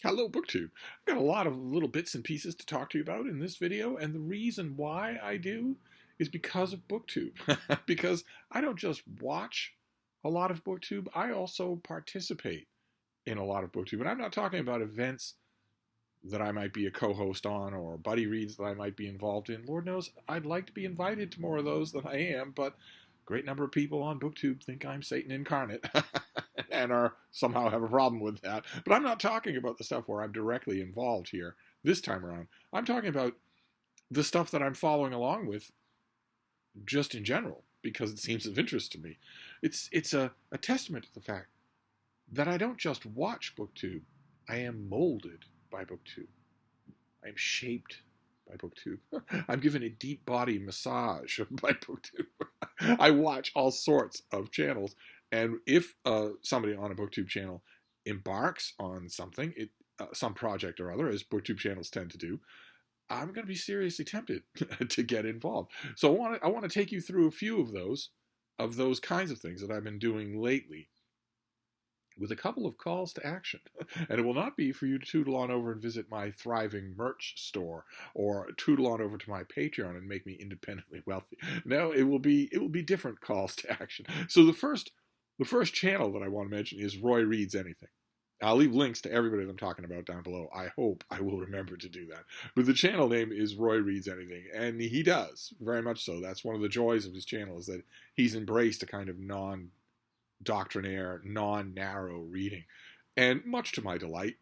Hello, BookTube. I've got a lot of little bits and pieces to talk to you about in this video, and the reason why I do is because of BookTube. Because I don't just watch a lot of BookTube, I also participate in a lot of BookTube. And I'm not talking about events that I might be a co-host on or buddy reads that I might be involved in. Lord knows I'd like to be invited to more of those than I am, but a great number of people on BookTube think I'm Satan incarnate and are somehow have a problem with that. But I'm not talking about the stuff where I'm directly involved here this time around. I'm talking about the stuff that I'm following along with just in general because it seems of interest to me. It's a testament to the fact that I don't just watch BookTube, I am molded by BookTube. I am shaped by BookTube. I'm given a deep body massage by BookTube. I watch all sorts of channels, and if somebody on a BookTube channel embarks on something, some project or other, as BookTube channels tend to do, I'm going to be seriously tempted to get involved. So I want to take you through a few of those kinds of things that I've been doing lately, with a couple of calls to action. And it will not be for you to tootle on over and visit my thriving merch store or tootle on over to my Patreon and make me independently wealthy. No, it will be different calls to action. So the first channel that I want to mention is Roy Reads Anything. I'll leave links to everybody that I'm talking about down below. I hope I will remember to do that. But the channel name is Roy Reads Anything, and he does, very much so. That's one of the joys of his channel, is that he's embraced a kind of non-doctrinaire, non-narrow reading. And much to my delight,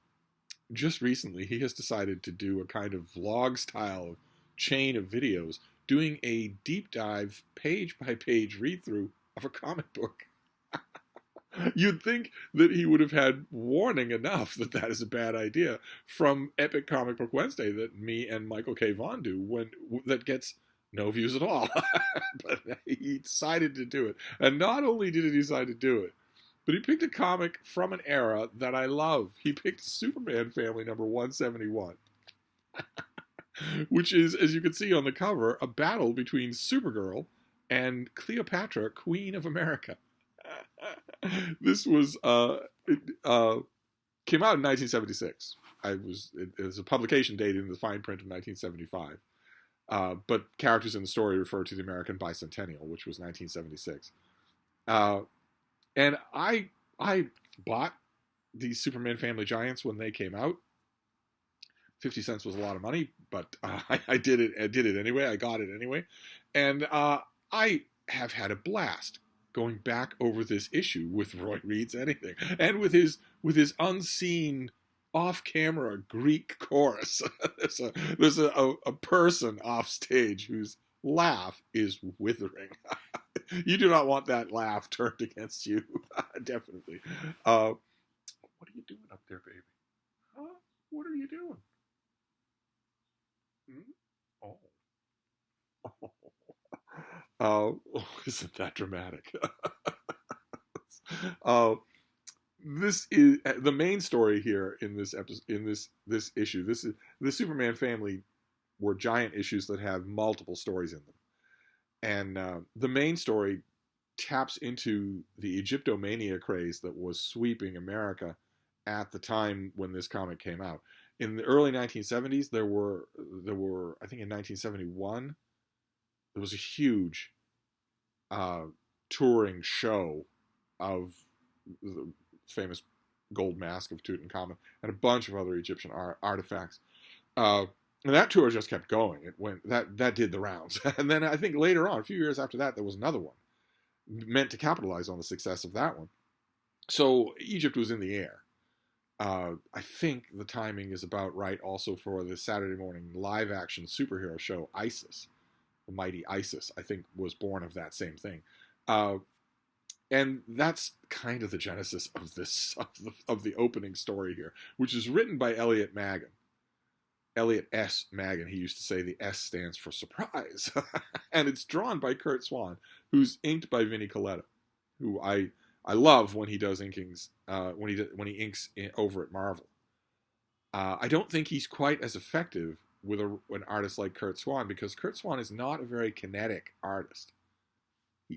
just recently he has decided to do a kind of vlog-style chain of videos doing a deep dive, page-by-page read-through of a comic book. You'd think that he would have had warning enough that that is a bad idea from Epic Comic Book Wednesday that me and Michael K Vaughan do, that gets no views at all. But he decided to do it. And not only did he decide to do it, but he picked a comic from an era that I love. He picked Superman Family number 171. Which is, as you can see on the cover, a battle between Supergirl and Cleopatra, Queen of America. This was came out in 1976. It was a publication date in the fine print of 1975. But characters in the story refer to the American Bicentennial, which was 1976. And I bought these Superman Family Giants when they came out. 50 cents was a lot of money, but I did it. I did it anyway. I got it anyway, and I have had a blast going back over this issue with Roy Reads Anything, and with his unseen off-camera Greek chorus. there's a person off stage whose laugh is withering. You do not want that laugh turned against you. Definitely. What are you doing up there, baby? Huh? What are you doing? Hmm? Oh. Oh, isn't that dramatic? This is the main story here in this episode, in this issue. This is the Superman Family were giant issues that have multiple stories in them, and the main story taps into the Egyptomania craze that was sweeping America at the time when this comic came out. In the early 1970s, there were I think in 1971. There was a huge touring show of the famous gold mask of Tutankhamun and a bunch of other Egyptian artifacts. And that tour just kept going. It went that did the rounds. And then I think later on, a few years after that, there was another one meant to capitalize on the success of that one. So Egypt was in the air. I think the timing is about right also for the Saturday morning live-action superhero show ISIS. The mighty ISIS, I think, was born of that same thing. And that's kind of the genesis of this of the opening story here, which is written by Elliot Maggin. Elliot S. Maggin. He used to say the S stands for surprise. And it's drawn by Curt Swan, who's inked by Vinnie Colletta, who I love when he does inkings, when he inks over at Marvel. I don't think he's quite as effective with an artist like Curt Swan, because Curt Swan is not a very kinetic artist.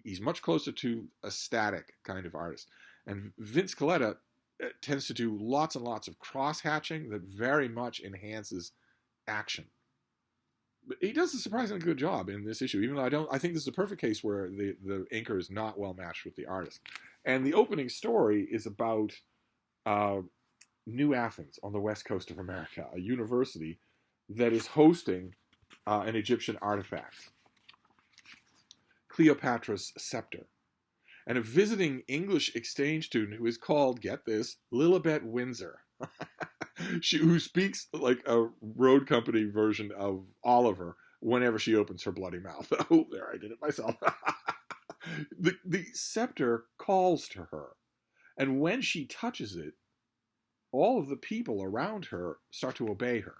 He's much closer to a static kind of artist. And Vince Colletta tends to do lots and lots of cross-hatching that very much enhances action. But he does a surprisingly good job in this issue, even though I think this is a perfect case where the inker is not well matched with the artist. And the opening story is about New Athens on the west coast of America, a university that is hosting an Egyptian artifact, Cleopatra's scepter. And a visiting English exchange student who is called, get this, Lilibet Windsor, who speaks like a road company version of Oliver whenever she opens her bloody mouth. Oh, there, I did it myself. The scepter calls to her. And when she touches it, all of the people around her start to obey her.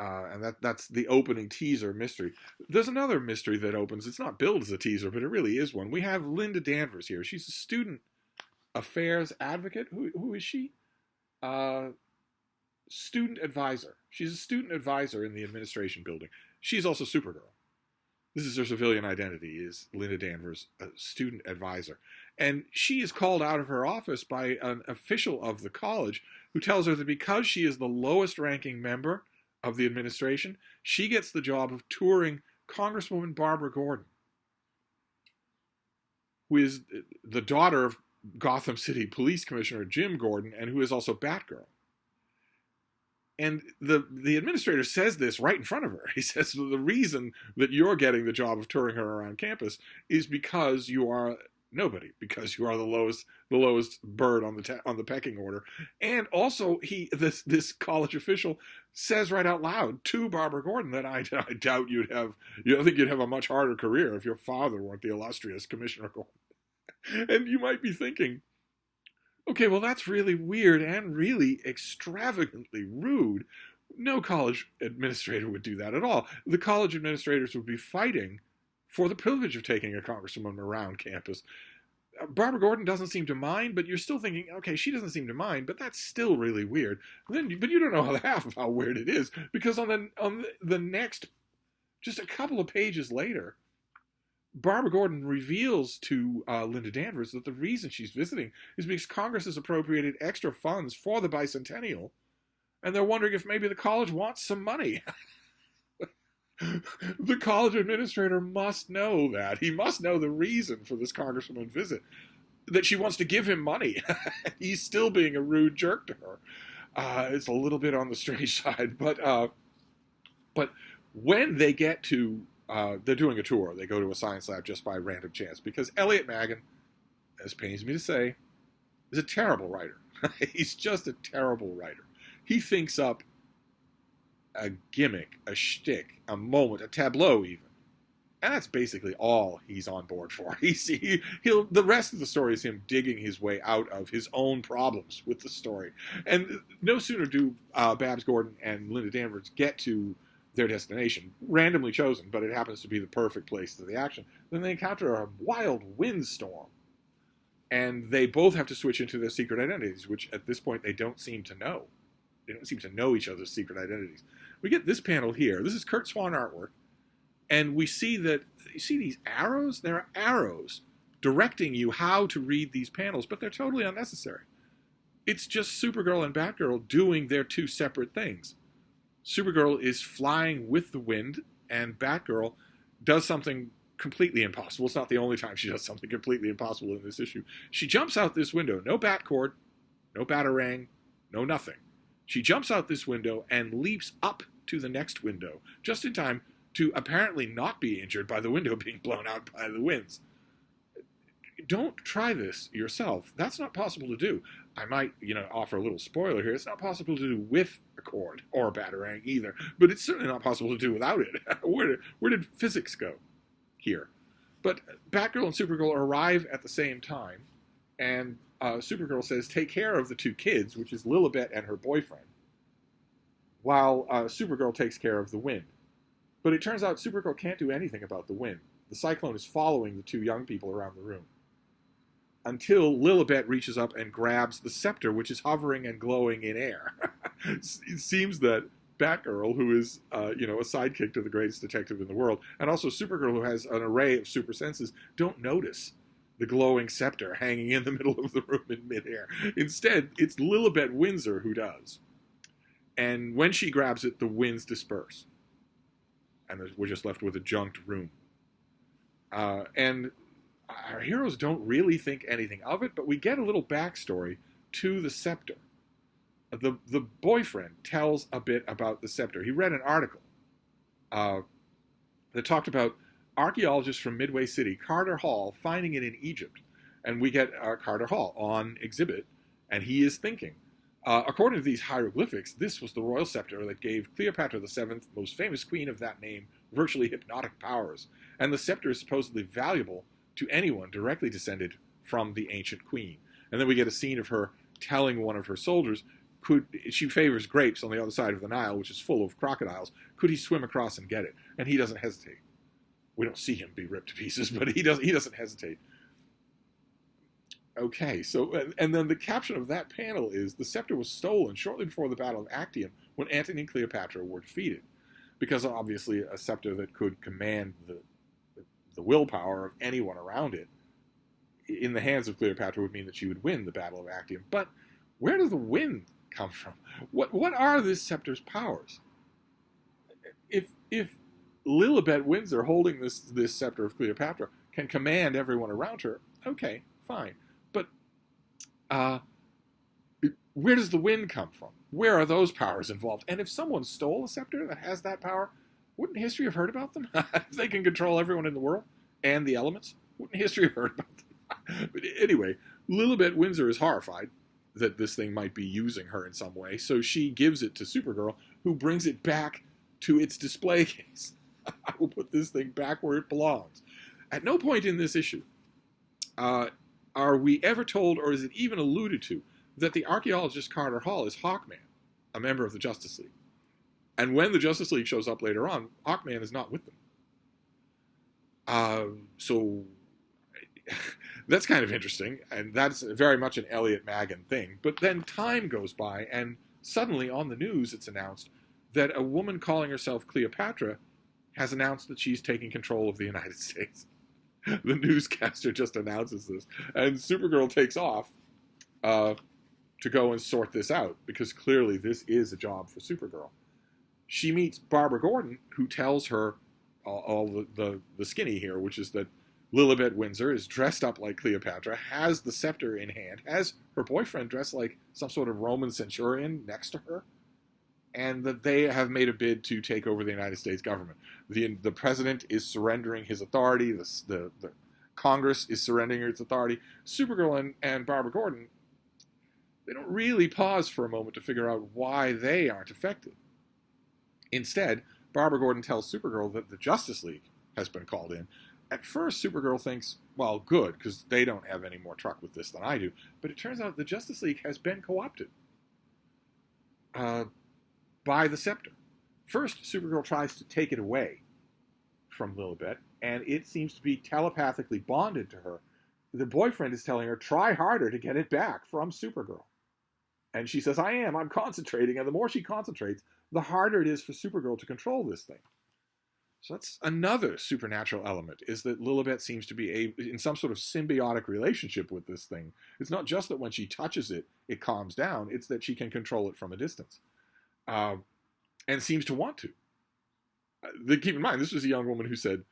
And that's the opening teaser mystery. There's another mystery that opens. It's not billed as a teaser, but it really is one. We have Linda Danvers here. She's a student affairs advocate. Who is she? Student advisor. She's a student advisor in the administration building. She's also Supergirl. This is her civilian identity, is Linda Danvers, a student advisor. And she is called out of her office by an official of the college who tells her that because she is the lowest ranking member of the administration, she gets the job of touring Congresswoman Barbara Gordon, who is the daughter of Gotham City Police Commissioner Jim Gordon, and who is also Batgirl. And the administrator says this right in front of her. He says, the reason that you're getting the job of touring her around campus is because you are nobody, because you are the lowest bird on the pecking order. And also, this college official says right out loud to Barbara Gordon that I doubt I think you'd have a much harder career if your father weren't the illustrious Commissioner Gordon. And you might be thinking, okay, well, that's really weird and really extravagantly rude. No college administrator would do that at all. The college administrators would be fighting for the privilege of taking a congresswoman around campus. Barbara Gordon doesn't seem to mind, but you're still thinking, okay, she doesn't seem to mind, but that's still really weird. But you don't know half of how weird it is, because on the next, just a couple of pages later, Barbara Gordon reveals to Linda Danvers that the reason she's visiting is because Congress has appropriated extra funds for the bicentennial, and they're wondering if maybe the college wants some money. The college administrator must know that. He must know the reason for this congresswoman visit, that she wants to give him money. He's still being a rude jerk to her. It's a little bit on the strange side, but when they get to they're doing a tour. They go to a science lab just by random chance because Elliot Maggin, as pains me to say, is a terrible writer. He's just a terrible writer. He thinks up a gimmick, a shtick, a moment, a tableau even. And that's basically all he's on board for. The rest of the story is him digging his way out of his own problems with the story. And no sooner do Babs Gordon and Linda Danvers get to their destination, randomly chosen, but it happens to be the perfect place for the action, then they encounter a wild windstorm. And they both have to switch into their secret identities, which at this point they don't seem to know. They don't seem to know each other's secret identities. We get this panel here. This is Kurt Swan artwork. And we see that, you see these arrows? There are arrows directing you how to read these panels, but they're totally unnecessary. It's just Supergirl and Batgirl doing their two separate things. Supergirl is flying with the wind, and Batgirl does something completely impossible. It's not the only time she does something completely impossible in this issue. She jumps out this window. No bat cord, no batarang, no nothing. She jumps out this window and leaps up to the next window, just in time to apparently not be injured by the window being blown out by the winds. Don't try this yourself. That's not possible to do. I might, offer a little spoiler here. It's not possible to do with a cord or a batarang either, but it's certainly not possible to do without it. Where did physics go here? But Batgirl and Supergirl arrive at the same time, and Supergirl says, take care of the two kids, which is Lilibet and her boyfriend, while Supergirl takes care of the wind. But it turns out Supergirl can't do anything about the wind. The cyclone is following the two young people around the room, until Lilibet reaches up and grabs the scepter, which is hovering and glowing in air. It seems that Batgirl, who is, a sidekick to the greatest detective in the world, and also Supergirl, who has an array of super senses, don't notice the glowing scepter hanging in the middle of the room in midair. Instead, it's Lilibet Windsor who does. And when she grabs it, the winds disperse. And we're just left with a junked room. And our heroes don't really think anything of it, but we get a little backstory to the scepter. The boyfriend tells a bit about the scepter. He read an article that talked about archaeologists from Midway City, Carter Hall, finding it in Egypt. And we get Carter Hall on exhibit, and he is thinking, according to these hieroglyphics, this was the royal scepter that gave Cleopatra VII, most famous queen of that name, virtually hypnotic powers. And the scepter is supposedly valuable to anyone directly descended from the ancient queen. And then we get a scene of her telling one of her soldiers, she favors grapes on the other side of the Nile, which is full of crocodiles. Could he swim across and get it? And he doesn't hesitate. We don't see him be ripped to pieces, but he doesn't hesitate. Okay, so, and then the caption of that panel is, the scepter was stolen shortly before the Battle of Actium when Antony and Cleopatra were defeated. Because obviously a scepter that could command the willpower of anyone around it in the hands of Cleopatra would mean that she would win the Battle of Actium. But where does the wind come from? What are this scepter's powers? If Lilibet Windsor holding this scepter of Cleopatra can command everyone around her, okay, fine. But where does the wind come from? Where are those powers involved? And if someone stole a scepter that has that power, wouldn't history have heard about them? If they can control everyone in the world and the elements, wouldn't history have heard about them? But anyway, Lilibet Windsor is horrified that this thing might be using her in some way, so she gives it to Supergirl, who brings it back to its display case. I will put this thing back where it belongs. At no point in this issue are we ever told, or is it even alluded to, that the archaeologist Carter Hall is Hawkman, a member of the Justice League. And when the Justice League shows up later on, Hawkman is not with them. So that's kind of interesting, and that's very much an Elliot Magan thing. But then time goes by, and suddenly on the news it's announced that a woman calling herself Cleopatra has announced that she's taking control of the United States. The newscaster just announces this, and Supergirl takes off to go and sort this out, because clearly this is a job for Supergirl. She meets Barbara Gordon, who tells her all the skinny here, which is that Lilibet Windsor is dressed up like Cleopatra, has the scepter in hand, has her boyfriend dressed like some sort of Roman centurion next to her, and that they have made a bid to take over the United States government. The president is surrendering his authority, the Congress is surrendering its authority. Supergirl and Barbara Gordon, they don't really pause for a moment to figure out why they aren't affected. Instead, Barbara Gordon tells Supergirl that the Justice League has been called in. At first, Supergirl thinks, well, good, because they don't have any more truck with this than I do. But it turns out the Justice League has been co-opted by the scepter. First, Supergirl tries to take it away from Lilibet, and it seems to be telepathically bonded to her. The boyfriend is telling her, try harder to get it back from Supergirl. And she says, I'm concentrating. And the more she concentrates, the harder it is for Supergirl to control this thing. So that's another supernatural element, is that Lilibet seems to be in some sort of symbiotic relationship with this thing. It's not just that when she touches it, it calms down. It's that she can control it from a distance. And seems to want to. Keep in mind, this was a young woman who said,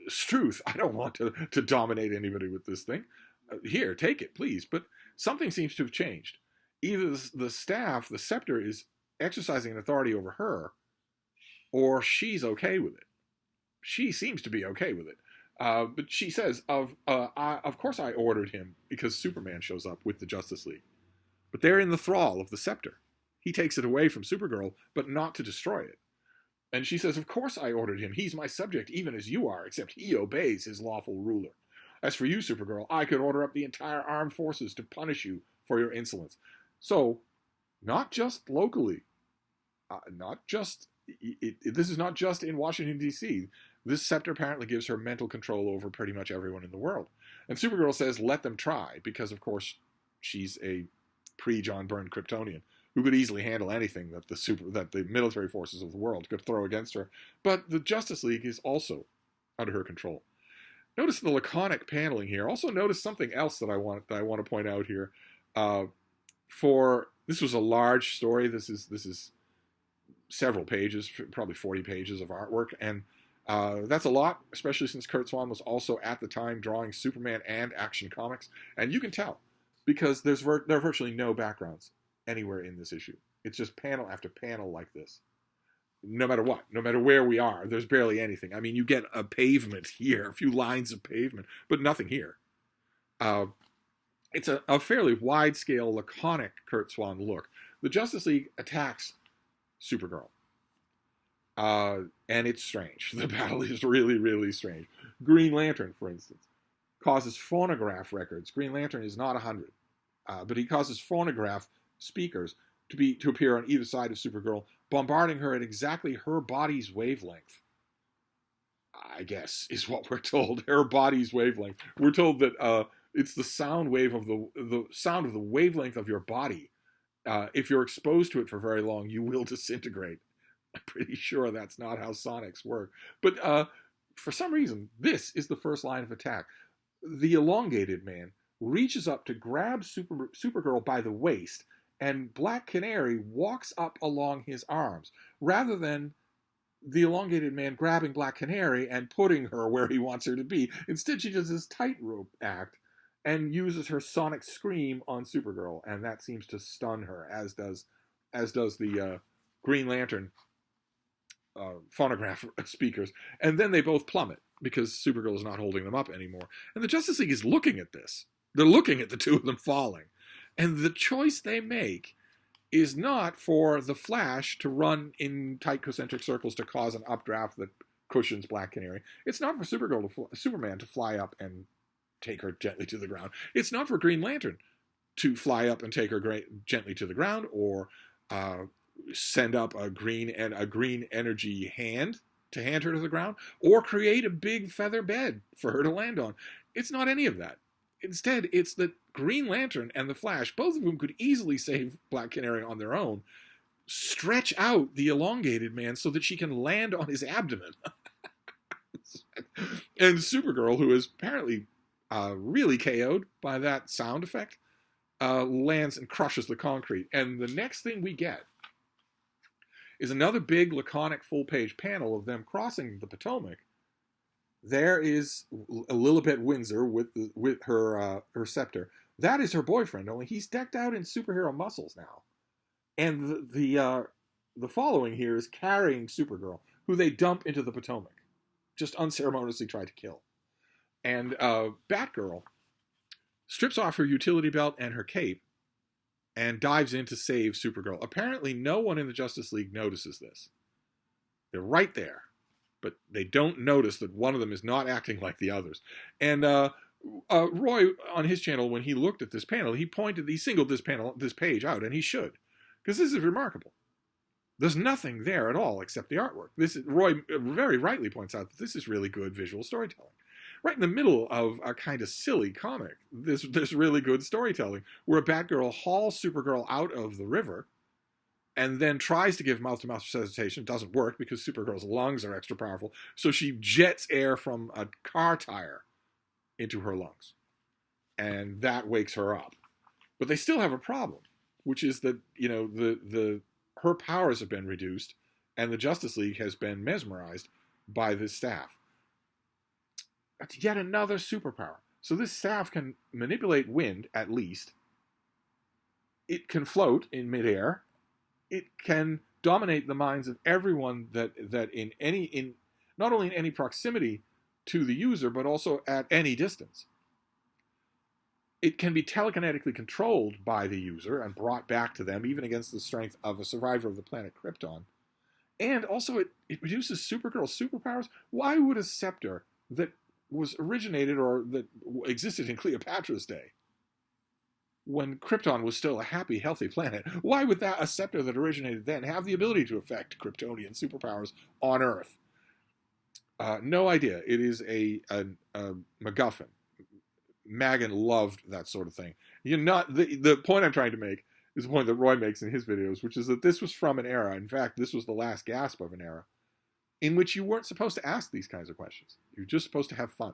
Struth, I don't want to dominate anybody with this thing. Here, take it, please. But something seems to have changed. Either the staff, the scepter, is exercising an authority over her, or she's okay with it. She seems to be okay with it. But she says, of course I ordered him, because Superman shows up with the Justice League. But they're in the thrall of the scepter. He takes it away from Supergirl, but not to destroy it. And she says, of course I ordered him. He's my subject, even as you are, except he obeys his lawful ruler. As for you, Supergirl, I could order up the entire armed forces to punish you for your insolence. So, not just locally, this is not just in Washington, D.C. This scepter apparently gives her mental control over pretty much everyone in the world. And Supergirl says, let them try, because, of course, she's a pre-John Byrne Kryptonian who could easily handle anything that the military forces of the world could throw against her. But the Justice League is also under her control. Notice the laconic paneling here. Also notice something else that I want to point out here. For this was a large story. This is several pages, probably 40 pages of artwork, and that's a lot, especially since K Vaughan was also at the time drawing Superman and Action Comics, and you can tell because there are virtually no backgrounds anywhere in this issue. It's just panel after panel like this. No matter what, no matter where we are, there's barely anything. I mean, you get a pavement here, a few lines of pavement, but nothing here. It's a fairly wide-scale, laconic K Vaughan look. The Justice League attacks Supergirl. And it's strange. The battle is really, really strange. Green Lantern, for instance, causes phonograph records. Green Lantern is not 100, but he causes phonograph speakers to appear on either side of Supergirl, bombarding her at exactly her body's wavelength. I guess is what we're told. Her body's wavelength. We're told that it's the sound wave of the sound of the wavelength of your body. If you're exposed to it for very long, you will disintegrate. I'm pretty sure that's not how sonics work. But for some reason, this is the first line of attack. The elongated man reaches up to grab Supergirl by the waist, and Black Canary walks up along his arms, rather than the elongated man grabbing Black Canary and putting her where he wants her to be. Instead, she does this tightrope act and uses her sonic scream on Supergirl, and that seems to stun her, as does the Green Lantern phonograph speakers. And then they both plummet because Supergirl is not holding them up anymore. And the Justice League is looking at this. They're looking at the two of them falling. And the choice they make is not for the Flash to run in tight concentric circles to cause an updraft that cushions Black Canary. It's not for Superman to fly up and take her gently to the ground. It's not for Green Lantern to fly up and take her gently to the ground, or send up a green energy hand to hand her to the ground, or create a big feather bed for her to land on. It's not any of that. Instead, it's that Green Lantern and the Flash, both of whom could easily save Black Canary on their own, stretch out the elongated man so that she can land on his abdomen. And Supergirl, who is apparently really KO'd by that sound effect, lands and crushes the concrete. And the next thing we get is another big laconic full-page panel of them crossing the Potomac. There is Lilibet Windsor with her scepter. That is her boyfriend, only he's decked out in superhero muscles now. And the following here is carrying Supergirl, who they dump into the Potomac, just unceremoniously try to kill. And Batgirl strips off her utility belt and her cape and dives in to save Supergirl. Apparently, no one in the Justice League notices this. They're right there, but they don't notice that one of them is not acting like the others. And Roy, on his channel, when he looked at this panel, he singled this page out, and he should, because this is remarkable. There's nothing there at all except the artwork. Roy very rightly points out that this is really good visual storytelling. Right in the middle of a kind of silly comic, there's really good storytelling, where a Batgirl hauls Supergirl out of the river and then tries to give mouth-to-mouth resuscitation. It doesn't work because Supergirl's lungs are extra powerful, so she jets air from a car tire into her lungs, and that wakes her up. But they still have a problem, which is that, her powers have been reduced, and the Justice League has been mesmerized by this staff. That's yet another superpower. So this staff can manipulate wind, at least. It can float in midair. It can dominate the minds of everyone that not only in any proximity to the user, but also at any distance. It can be telekinetically controlled by the user and brought back to them, even against the strength of a survivor of the planet Krypton. And also, it reduces Supergirl's superpowers. Why would a scepter that was originated or that existed in Cleopatra's day, when Krypton was still a happy, healthy planet, why would a scepter that originated then have the ability to affect Kryptonian superpowers on Earth? No idea. It is a MacGuffin. Magan loved that sort of thing. The point I'm trying to make is the point that Roy makes in his videos, which is that this was from an era. In fact, this was the last gasp of an era in which you weren't supposed to ask these kinds of questions. You're just supposed to have fun.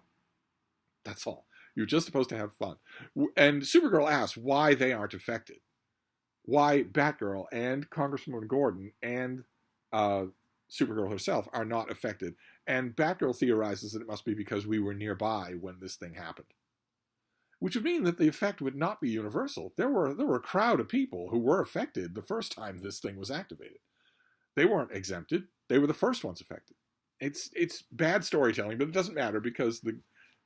That's all. You're just supposed to have fun. And Supergirl asks why they aren't affected. Why Batgirl and Congresswoman Gordon and Supergirl herself are not affected. And Batgirl theorizes that it must be because we were nearby when this thing happened. Which would mean that the effect would not be universal. There were a crowd of people who were affected the first time this thing was activated. They weren't exempted. They were the first ones affected. It's bad storytelling, but it doesn't matter because the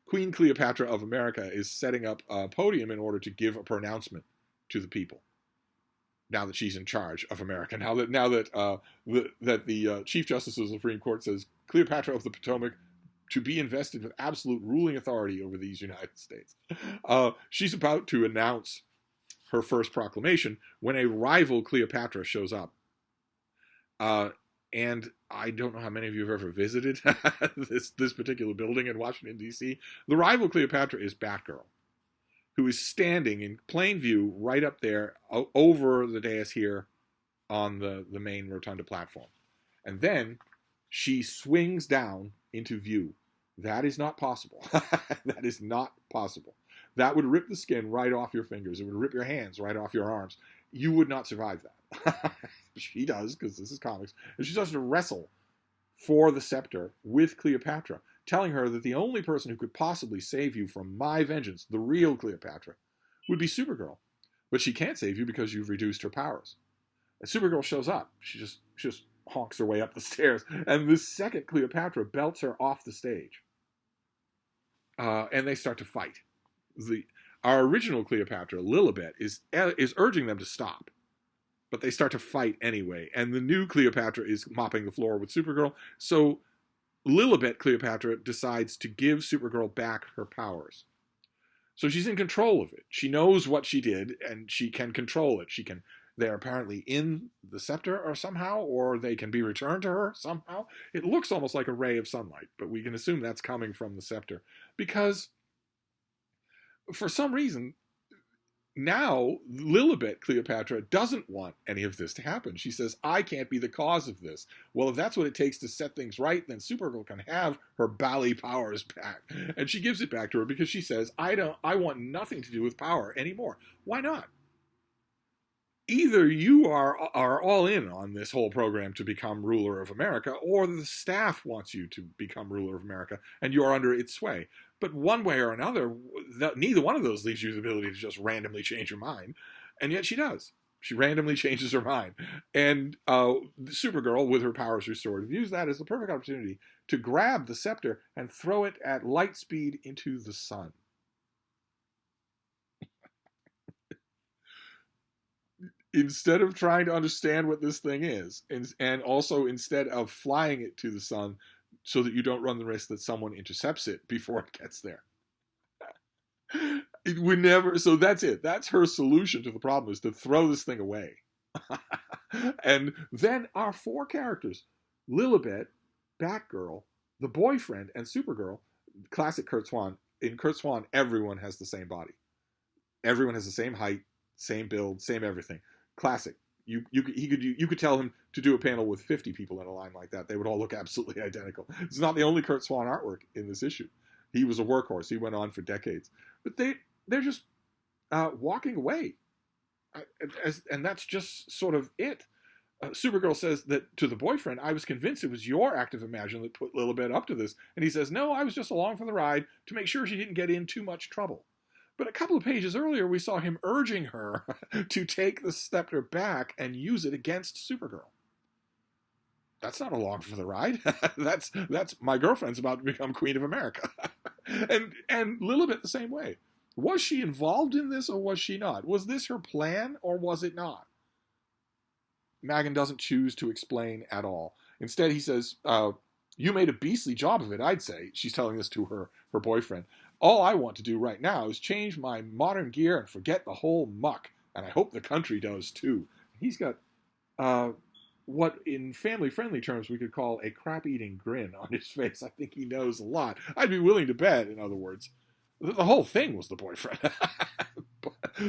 Queen Cleopatra of America is setting up a podium in order to give a pronouncement to the people. Now that she's in charge of America, now that the Chief Justice of the Supreme Court says Cleopatra of the Potomac to be invested with absolute ruling authority over these United States, she's about to announce her first proclamation when a rival Cleopatra shows up. And I don't know how many of you have ever visited this particular building in Washington, D.C. The rival Cleopatra is Batgirl, who is standing in plain view right up there over the dais here on the main rotunda platform. And then she swings down into view. That is not possible. That is not possible. That would rip the skin right off your fingers. It would rip your hands right off your arms. You would not survive that. She does, because this is comics. And she starts to wrestle for the scepter with Cleopatra, telling her that the only person who could possibly save you from my vengeance, the real Cleopatra, would be Supergirl. But she can't save you because you've reduced her powers. And Supergirl shows up. She just honks her way up the stairs. And this second Cleopatra belts her off the stage. And they start to fight. Our original Cleopatra, Lilibet, is urging them to stop. But they start to fight anyway. And the new Cleopatra is mopping the floor with Supergirl. So Lilibet Cleopatra decides to give Supergirl back her powers. So she's in control of it. She knows what she did, and she can control it. They're apparently in the scepter or somehow, or they can be returned to her somehow. It looks almost like a ray of sunlight, but we can assume that's coming from the scepter. Because for some reason, now Lilibet Cleopatra doesn't want any of this to happen. She says, I can't be the cause of this. Well, if that's what it takes to set things right, then Supergirl can have her bally powers back. And she gives it back to her because she says, I want nothing to do with power anymore. Why not? Either you are all in on this whole program to become ruler of America, or the staff wants you to become ruler of America, and you're under its sway. But one way or another, neither one of those leaves you the ability to just randomly change your mind. And yet she does. She randomly changes her mind. And Supergirl, with her powers restored, views that as the perfect opportunity to grab the scepter and throw it at light speed into the sun. Instead of trying to understand what this thing is, and also instead of flying it to the sun so that you don't run the risk that someone intercepts it before it gets there. It would never. So that's it. That's her solution to the problem, is to throw this thing away. And then our four characters, Lilibet, Batgirl, the boyfriend, and Supergirl, classic Kurt Swan. In Kurt Swan, everyone has the same body. Everyone has the same height, same build, same everything. Classic. You could tell him to do a panel with 50 people in a line like that. They would all look absolutely identical. It's not the only Kurt Swan artwork in this issue. He was a workhorse. He went on for decades. But they're just walking away. And that's just sort of it. Supergirl says that to the boyfriend, I was convinced it was your active imagination that put Lilibet up to this. And he says, no, I was just along for the ride to make sure she didn't get in too much trouble. But a couple of pages earlier, we saw him urging her to take the scepter back and use it against Supergirl. That's not along for the ride. That's my girlfriend's about to become Queen of America. and Lilibet the same way. Was she involved in this or was she not? Was this her plan or was it not? Magan doesn't choose to explain at all. Instead, he says, you made a beastly job of it, I'd say. She's telling this to her boyfriend. All I want to do right now is change my modern gear and forget the whole muck. And I hope the country does too. He's got what in family-friendly terms we could call a crap-eating grin on his face. I think he knows a lot. I'd be willing to bet, in other words. The whole thing was the boyfriend.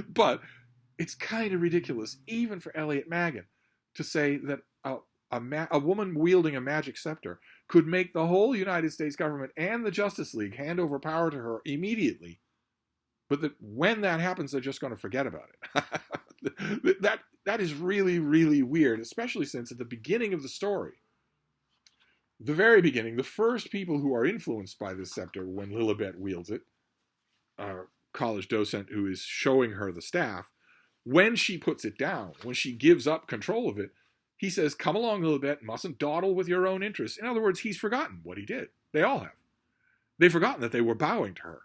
but it's kind of ridiculous, even for Elliot Magan, to say that a woman wielding a magic scepter could make the whole United States government and the Justice League hand over power to her immediately, but that when that happens, they're just going to forget about it. that is really, really weird, especially since at the beginning of the story, the very beginning, the first people who are influenced by this scepter when Lilibet wields it, a college docent who is showing her the staff, when she puts it down, when she gives up control of it, he says, "Come along, Lilibet, mustn't dawdle with your own interests." In other words, he's forgotten what he did. They all have. They've forgotten that they were bowing to her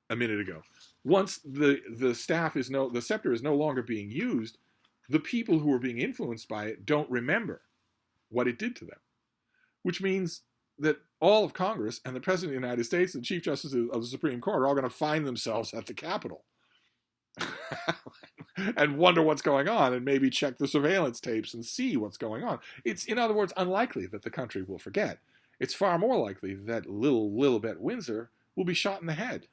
a minute ago. Once the scepter is no longer being used, the people who are being influenced by it don't remember what it did to them. Which means that all of Congress and the President of the United States and the Chief Justice of the Supreme Court are all going to find themselves at the Capitol and wonder what's going on and maybe check the surveillance tapes and see what's going on. It's, in other words, unlikely that the country will forget. It's far more likely that Lilibet Windsor will be shot in the head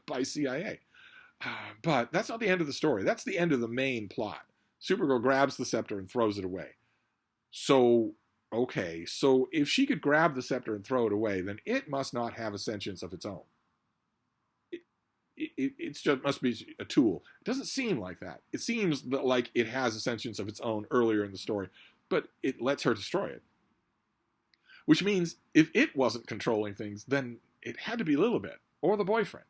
by CIA. But that's not the end of the story. That's the end of the main plot. Supergirl grabs the scepter and throws it away. So, okay, so if she could grab the scepter and throw it away, then it must not have a sentience of its own. It just must be a tool. It doesn't seem like that. It seems like it has a sentience of its own earlier in the story, but it lets her destroy it. Which means if it wasn't controlling things, then it had to be Lilibet or the boyfriend.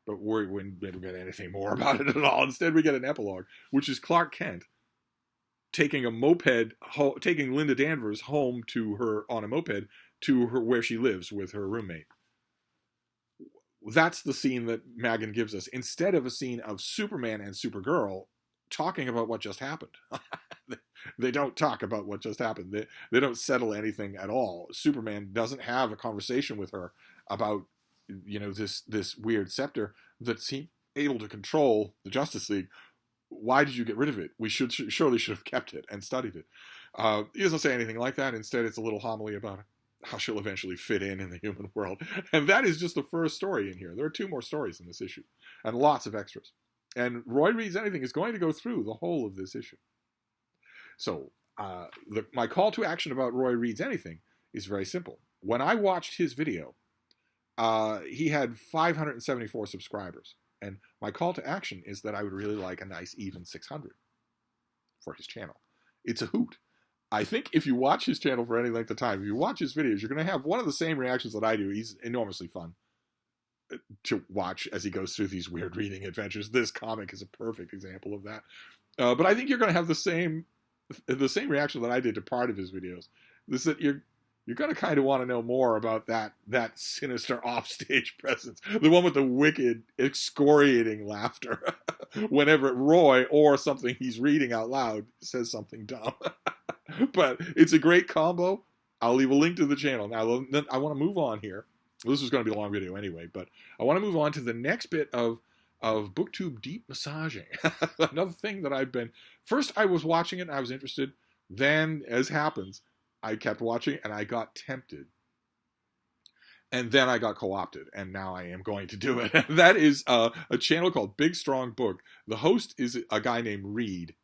But we never get anything more about it at all. Instead, we get an epilogue, which is Clark Kent taking a moped, taking Linda Danvers home to her on a moped to her where she lives with her roommate. That's the scene that Magan gives us, instead of a scene of Superman and Supergirl talking about what just happened. They don't talk about what just happened. They don't settle anything at all. Superman doesn't have a conversation with her about, this weird scepter that's able to control the Justice League. Why did you get rid of it? We surely should have kept it and studied it. He doesn't say anything like that. Instead, it's a little homily about how she'll eventually fit in the human world. And that is just the first story in here. There are 2 more stories in this issue and lots of extras. And Roy Reads Anything is going to go through the whole of this issue. So my call to action about Roy Reads Anything is very simple. When I watched his video, he had 574 subscribers. And my call to action is that I would really like a nice even 600 for his channel. It's a hoot. I think if you watch his channel for any length of time, if you watch his videos, you're going to have one of the same reactions that I do. He's enormously fun to watch as he goes through these weird reading adventures. This comic is a perfect example of that. But I think you're going to have the same reaction that I did to part of his videos. This that you're going to kind of want to know more about that sinister offstage presence, the one with the wicked, excoriating laughter whenever Roy or something he's reading out loud says something dumb. But it's a great combo. I'll leave a link to the channel. Now, I want to move on here. This is going to be a long video anyway, but I want to move on to the next bit of BookTube deep massaging. Another thing that first I was watching it and I was interested. Then, as happens, I kept watching and I got tempted. And then I got co-opted, and now I am going to do it. That is a channel called Big Strong Book. The host is a guy named Reed,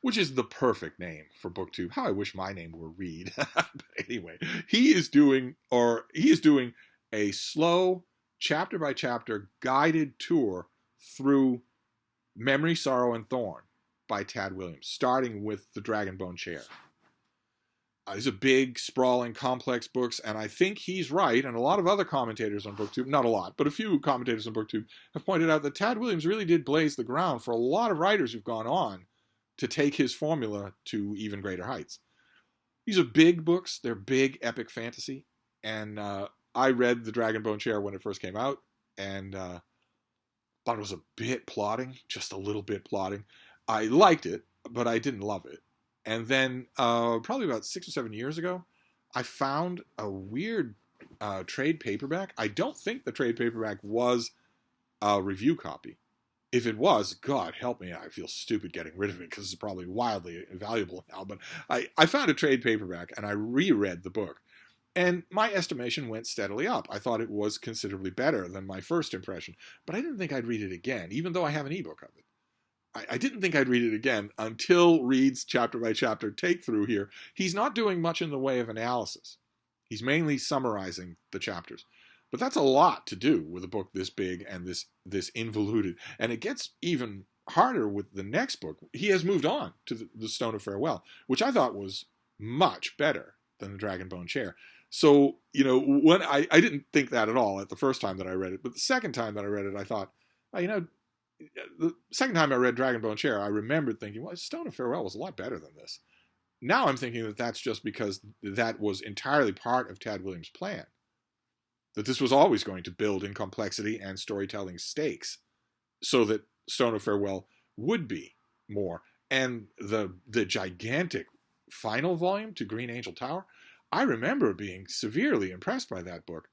which is the perfect name for BookTube. How I wish my name were Reed. But anyway, he is doing a slow, chapter-by-chapter guided tour through Memory, Sorrow, and Thorn by Tad Williams, starting with The Dragonbone Chair. These are big, sprawling, complex books, and I think he's right, and a lot of other commentators on BookTube, not a lot, but a few commentators on BookTube have pointed out that Tad Williams really did blaze the ground for a lot of writers who've gone on to take his formula to even greater heights. These are big books. They're big, epic fantasy. And I read The Dragonbone Chair when it first came out, and thought it was a bit plodding, just a little bit plodding. I liked it, but I didn't love it. And then probably about 6 or 7 years ago, I found a weird trade paperback. I don't think the trade paperback was a review copy. If it was, God help me, I feel stupid getting rid of it because it's probably wildly valuable now. But I found a trade paperback and I reread the book. And my estimation went steadily up. I thought it was considerably better than my first impression. But I didn't think I'd read it again, even though I have an ebook of it. I didn't think I'd read it again until Reed's chapter by chapter take through here. He's not doing much in the way of analysis. He's mainly summarizing the chapters. But that's a lot to do with a book this big and this involuted. And it gets even harder with the next book. He has moved on to the Stone of Farewell, which I thought was much better than the Dragonbone Chair. So, when I didn't think that at all at the first time that I read it, but the second time that I read it, I thought, the second time I read Dragonbone Chair, I remembered thinking, well, Stone of Farewell was a lot better than this. Now I'm thinking that that's just because that was entirely part of Tad Williams' plan. That this was always going to build in complexity and storytelling stakes so that Stone of Farewell would be more. And the gigantic final volume to Green Angel Tower, I remember being severely impressed by that book.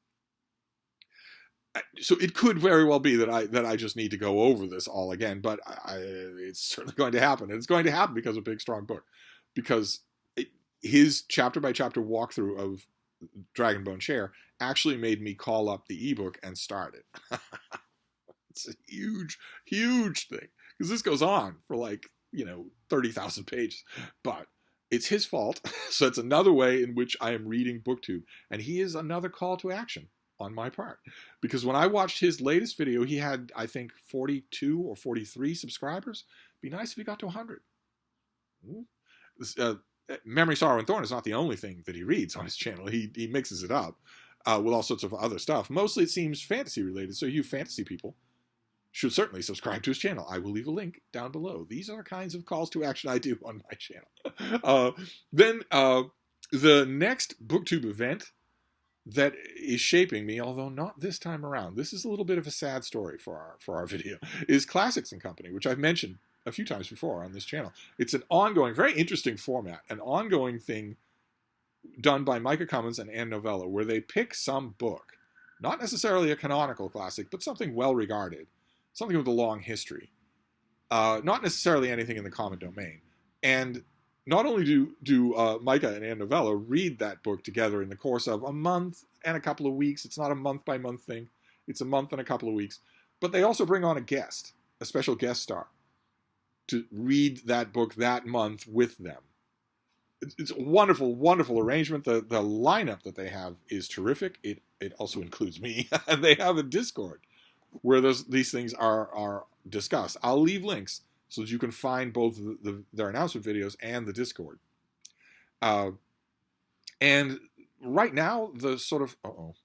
So it could very well be that I just need to go over this all again, but it's certainly going to happen. And it's going to happen because of a big, strong book. Because his chapter-by-chapter walkthrough of Dragonbone Chair actually made me call up the ebook and start it. It's a huge, huge thing. Because this goes on for 30,000 pages. But it's his fault. So it's another way in which I am reading BookTube. And he is another call to action on my part. Because when I watched his latest video, he had, I think, 42 or 43 subscribers. It'd be nice if he got to 100. Memory, Sorrow, and Thorn is not the only thing that he reads on his channel. He mixes it up with all sorts of other stuff. Mostly it seems fantasy related, so you fantasy people should certainly subscribe to his channel. I will leave a link down below. These are the kinds of calls to action I do on my channel. Then the next BookTube event that is shaping me, although not this time around, this is a little bit of a sad story for our video, is Classics and Company, which I've mentioned a few times before on this channel. It's an ongoing, very interesting format, an ongoing thing done by Micah Cummins and Ann Novella, where they pick some book, not necessarily a canonical classic, but something well-regarded, something with a long history, not necessarily anything in the common domain. And not only do Micah and Ann Novella read that book together in the course of a month and a couple of weeks, it's not a month-by-month thing, it's a month and a couple of weeks, but they also bring on a guest, a special guest star, to read that book that month with them. It's a wonderful, wonderful arrangement. The lineup that they have is terrific. It also includes me. And they have a Discord where these things are discussed. I'll leave links so that you can find both their announcement videos and the Discord. And right now, the sort of... Uh-oh.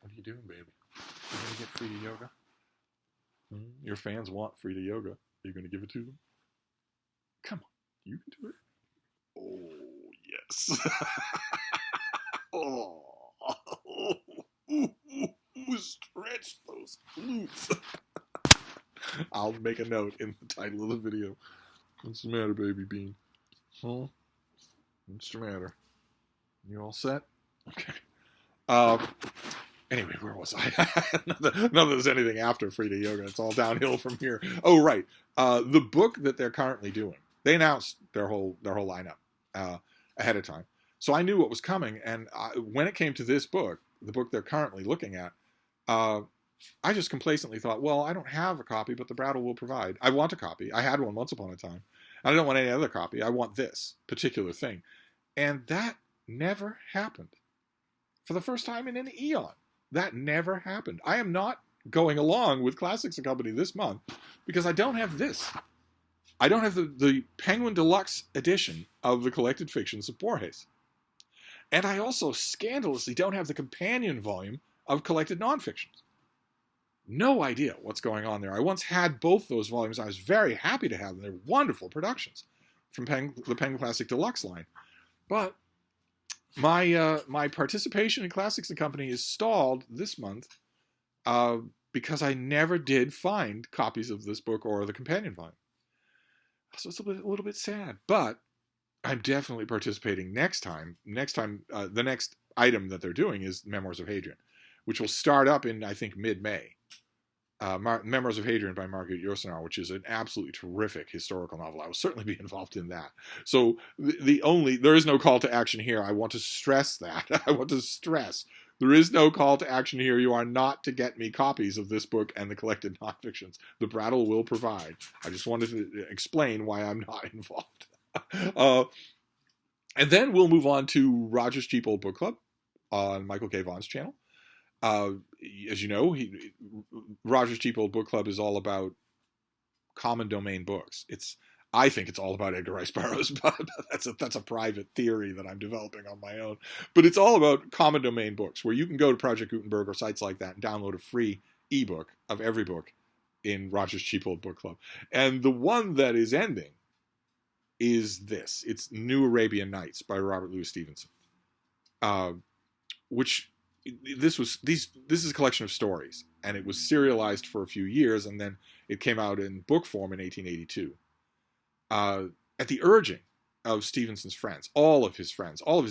What are you doing, baby? You going to get Frieda yoga? Your fans want Frieda yoga. Are you going to give it to them? Come on. You can do it. Oh, yes. Oh. Stretch those glutes. I'll make a note in the title of the video. What's the matter, baby bean? Huh? What's the matter? You all set? Okay. Anyway, where was I? Not that there's anything after Frieda Yoga. It's all downhill from here. Oh, right. The book that they're currently doing. They announced their whole lineup ahead of time. So I knew what was coming. And when it came to this book, the book they're currently looking at, I just complacently thought, well, I don't have a copy, but the Brattle will provide. I want a copy. I had one once upon a time. I don't want any other copy. I want this particular thing. And that never happened. For the first time in an eon. That never happened. I am not going along with Classics and Company this month because I don't have this. I don't have the Penguin Deluxe edition of the Collected Fictions of Borges. And I also scandalously don't have the companion volume of Collected Nonfictions. No idea what's going on there. I once had both those volumes. I was very happy to have them. They're wonderful productions from the Penguin Classic Deluxe line. But my participation in Classics and Company is stalled this month because I never did find copies of this book or the companion volume. So it's a little bit sad, but I'm definitely participating next time. The next item that they're doing is Memoirs of Hadrian, which will start up in, I think, mid-May. Memoirs of Hadrian by Margaret Yourcenar, which is an absolutely terrific historical novel. I will certainly be involved in that. So there is no call to action here. I want to stress that. I want to stress There is no call to action here. You are not to get me copies of this book and the collected nonfictions. The Brattle will provide. I just wanted to explain why I'm not involved. And then we'll move on to Roger's Cheap Old Book Club on Michael K Vaughan's channel. As you know, Roger's Cheap Old Book Club is all about common domain books. I think it's all about Edgar Rice Burroughs, but that's a private theory that I'm developing on my own. But it's all about common domain books, where you can go to Project Gutenberg or sites like that and download a free ebook of every book in Roger's Cheap Old Book Club. And the one that is ending is this. It's New Arabian Nights by Robert Louis Stevenson, which this is a collection of stories, and it was serialized for a few years, and then it came out in book form in 1882. At the urging of Stevenson's friends, all of his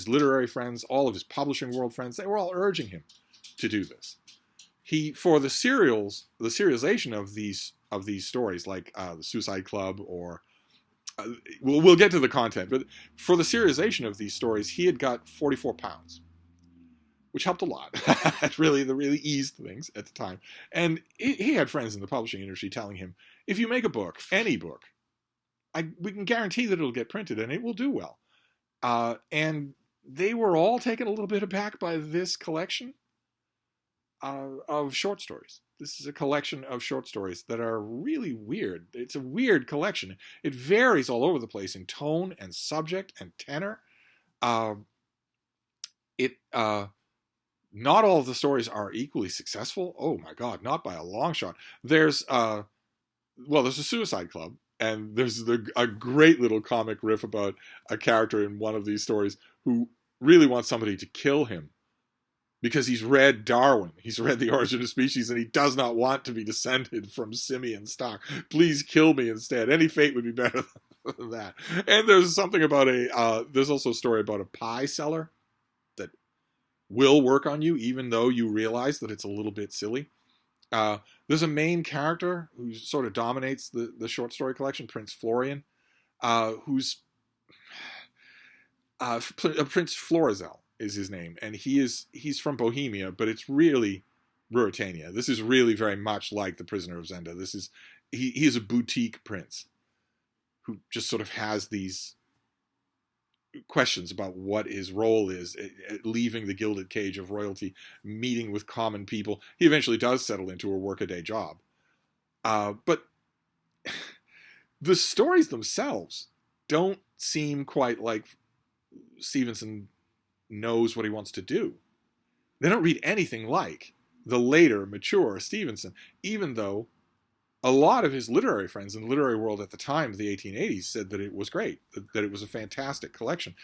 literary friends, all of his publishing world friends, they were all urging him to do this. For the serialization of these stories, like the Suicide Club, or we'll get to the content, but for the serialization of these stories, he had got £44, which helped a lot. That really eased things at the time. And he had friends in the publishing industry telling him, if you make a book, any book, we can guarantee that it'll get printed and it will do well. And they were all taken a little bit aback by this collection of short stories. This is a collection of short stories that are really weird. It's a weird collection. It varies all over the place in tone and subject and tenor. Not all of the stories are equally successful. Oh my God, not by a long shot. There's a Suicide Club, and there's a great little comic riff about a character in one of these stories who really wants somebody to kill him because he's read Darwin. He's read The Origin of Species, and he does not want to be descended from simian stock. Please kill me instead. Any fate would be better than that. And there's something about there's also a story about a pie seller that will work on you even though you realize that it's a little bit silly. There's a main character who sort of dominates the short story collection, Prince Florian, who's Prince Florizel is his name, and he's from Bohemia, but it's really Ruritania. This is really very much like The Prisoner of Zenda. He is a boutique prince who just sort of has these questions about what his role is, leaving the gilded cage of royalty, meeting with common people. He eventually does settle into a workaday job. But the stories themselves don't seem quite like Stevenson knows what he wants to do. They don't read anything like the later, mature Stevenson, even though a lot of his literary friends in the literary world at the time of the 1880s said that it was great, that it was a fantastic collection.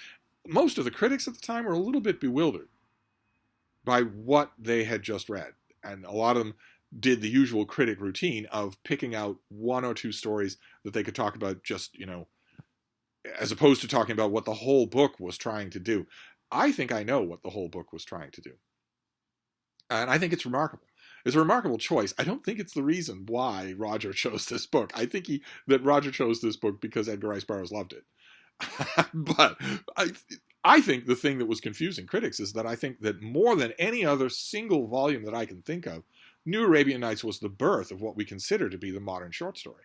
Most of the critics at the time were a little bit bewildered by what they had just read. And a lot of them did the usual critic routine of picking out one or two stories that they could talk about just, as opposed to talking about what the whole book was trying to do. I think I know what the whole book was trying to do. And I think it's remarkable. It's a remarkable choice. I don't think it's the reason why Roger chose this book. I think that Roger chose this book because Edgar Rice Burroughs loved it. But I think the thing that was confusing critics is that I think that more than any other single volume that I can think of, New Arabian Nights was the birth of what we consider to be the modern short story.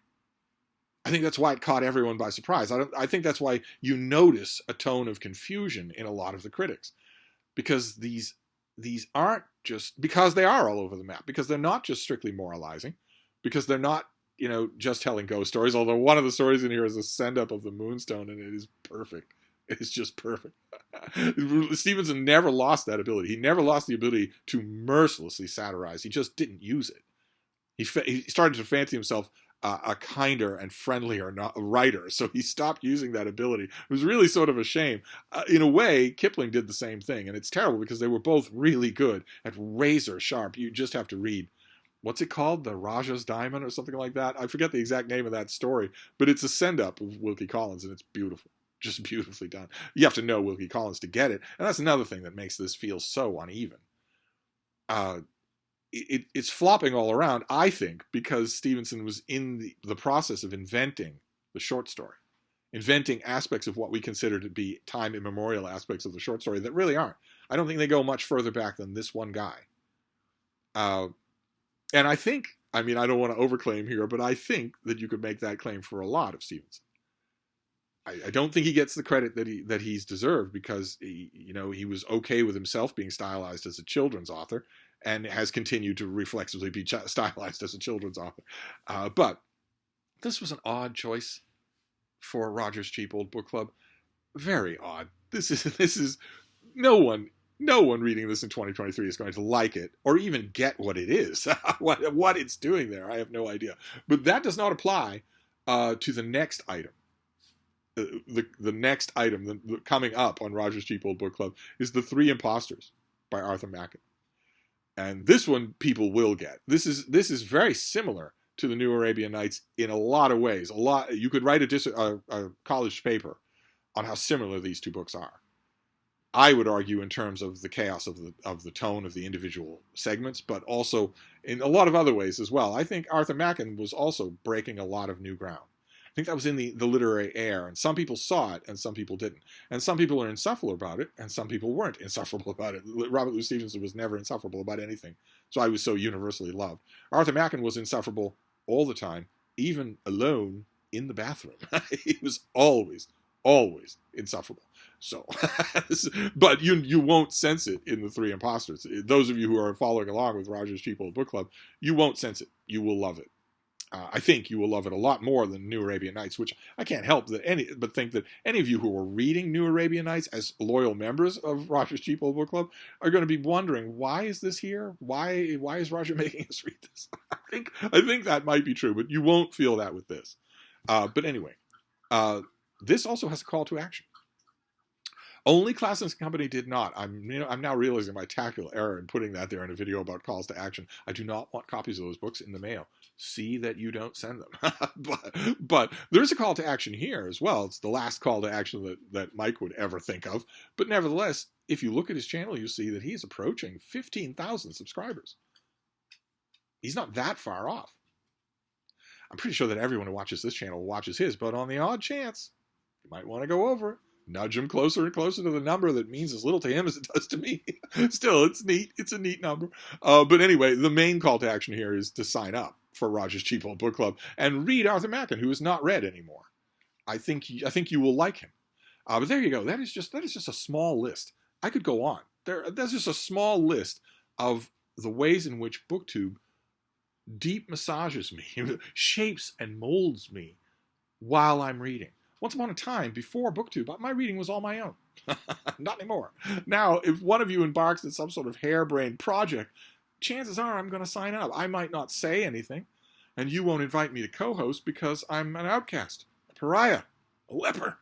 I think that's why it caught everyone by surprise. I think that's why you notice a tone of confusion in a lot of the critics, because these aren't just, because they are all over the map, because they're not just strictly moralizing, because they're not, just telling ghost stories, although one of the stories in here is a send-up of the Moonstone, and it is perfect. It's just perfect. Stevenson never lost that ability. He never lost the ability to mercilessly satirize. He just didn't use it. He started to fancy himself a kinder and friendlier writer, so he stopped using that ability. It was really sort of a shame. In a way, Kipling did the same thing, and it's terrible because they were both really good at razor sharp. You just have to read, what's it called? The Raja's Diamond or something like that? I forget the exact name of that story, but it's a send-up of Wilkie Collins, and it's beautiful. Just beautifully done. You have to know Wilkie Collins to get it, and that's another thing that makes this feel so uneven. It's flopping all around, I think, because Stevenson was in the process of inventing the short story, inventing aspects of what we consider to be time immemorial aspects of the short story that really aren't. I don't think they go much further back than this one guy. And I think, I mean, I don't want to overclaim here, but I think that you could make that claim for a lot of Stevenson. I don't think he gets the credit that he's deserved, because he was okay with himself being stylized as a children's author, and has continued to reflexively be stylized as a children's author. But this was an odd choice for Roger's Cheap Old Book Club. Very odd. This is no one reading this in 2023 is going to like it or even get what it is, what it's doing there. I have no idea. But that does not apply to the next item. The next item coming up on Roger's Cheap Old Book Club is The Three Impostors by Arthur Machen. And this one people will get. This is very similar to The New Arabian Nights in a lot of ways. You could write a college paper on how similar these two books are. I would argue in terms of the chaos of the tone of the individual segments, but also in a lot of other ways as well. I think Arthur Machen was also breaking a lot of new ground. I think that was in the literary air, and some people saw it and some people didn't. And some people are insufferable about it, and some people weren't insufferable about it. Robert Louis Stevenson was never insufferable about anything, so I was so universally loved. Arthur Machen was insufferable all the time, even alone in the bathroom. He was always insufferable. So, but you won't sense it in The Three Impostors. Those of you who are following along with Roger's Cheap Old Book Club, you won't sense it. You will love it. I think you will love it a lot more than New Arabian Nights, which I can't help but think that any of you who are reading New Arabian Nights as loyal members of Roger's Cheap Old Book Club are going to be wondering, why is this here? Why is Roger making us read this? I think that might be true, but you won't feel that with this. But anyway, this also has a call to action. Only Classens & Company did not. I'm now realizing my tactical error in putting that there in a video about calls to action. I do not want copies of those books in the mail. See that you don't send them. but there's a call to action here as well. It's the last call to action that Mike would ever think of. But nevertheless, if you look at his channel, you see that he's approaching 15,000 subscribers. He's not that far off. I'm pretty sure that everyone who watches this channel watches his, but on the odd chance, you might want to go over it. Nudge him closer and closer to the number that means as little to him as it does to me. Still, it's neat. It's a neat number. But anyway, the main call to action here is to sign up for Roger's Cheap Old Book Club and read Arthur Machen, who is not read anymore. I think you will like him. But there you go. That is just a small list. I could go on. That's just a small list of the ways in which BookTube deep massages me, shapes and molds me while I'm reading. Once upon a time, before BookTube, my reading was all my own. Not anymore. Now, if one of you embarks in some sort of harebrained project, chances are I'm going to sign up. I might not say anything, and you won't invite me to co-host because I'm an outcast, a pariah, a leper.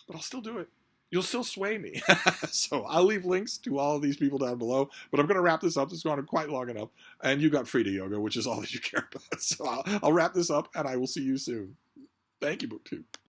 But I'll still do it. You'll still sway me. So I'll leave links to all of these people down below, but I'm going to wrap this up. This has gone quite long enough, and you got Frieda yoga, which is all that you care about. So I'll wrap this up, and I will see you soon. Thank you, BookTube.